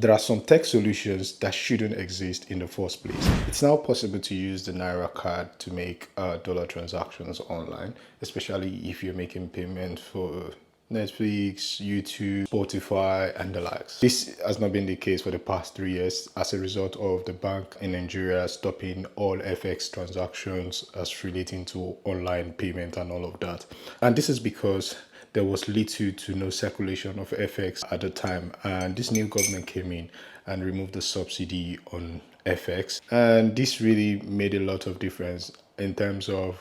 There are some tech solutions that shouldn't exist in the first place. It's now possible to use the Naira card to make dollar transactions online, especially if you're making payments for Netflix, YouTube, Spotify, and the likes. This has not been the case for the past 3 years as a result of the bank in Nigeria stopping all FX transactions as relating to online payment and all of that. And this is because there was little to no circulation of FX at the time, and this new government came in and removed the subsidy on FX, and this really made a lot of difference in terms of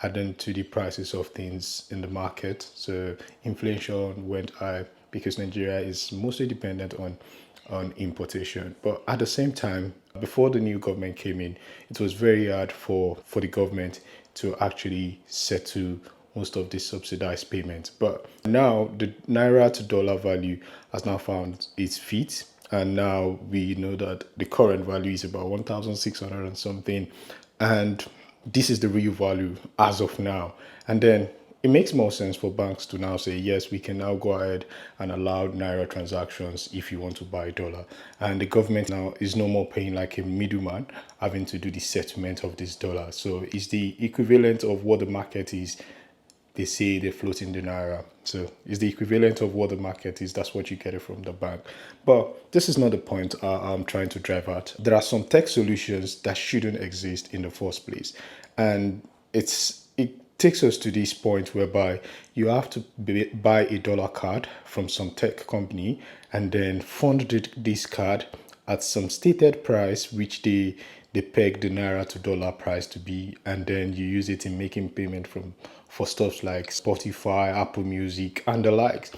adding to the prices of things in the market. So inflation went high because Nigeria is mostly dependent on importation. But at the same time, before the new government came in, it was very hard for the government to actually settle most of the subsidized payments. But now the Naira to dollar value has now found its feet. And now we know that the current value is about 1,600 and something. And this is the real value as of now. And then it makes more sense for banks to now say, yes, we can now go ahead and allow Naira transactions if you want to buy dollar. And the government now is no more paying like a middleman having to do the settlement of this dollar. So it's the equivalent of what the market is. They say they're floating the Naira. So it's the equivalent of what the market is. That's what you get it from the bank. But this is not the point I'm trying to drive at. There are some tech solutions that shouldn't exist in the first place. And it takes us to this point whereby you have to buy a dollar card from some tech company and then fund this card at some stated price, which they peg the Naira to dollar price to be, and then you use it in making payment for stuff like Spotify, Apple Music, and the likes.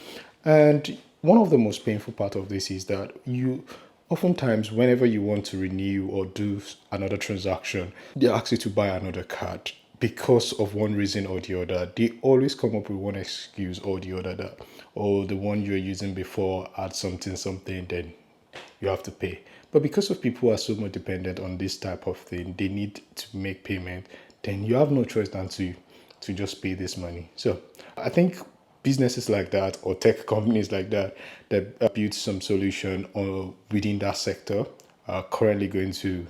And one of the most painful part of this is that you oftentimes, whenever you want to renew or do another transaction, they ask you to buy another card because of one reason or the other. They always come up with one excuse or the other that, oh, the one you're using before had something, then you have to pay. But because of people who are so much dependent on this type of thing, they need to make payment, then you have no choice than to just pay this money. So I think businesses like that or tech companies like that build some solution or within that sector are currently going to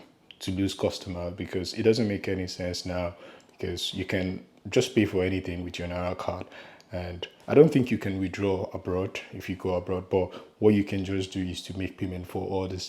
lose customer because it doesn't make any sense now because you can just pay for anything with your Naira card. And I don't think you can withdraw abroad if you go abroad, but what you can just do is to make payment for all these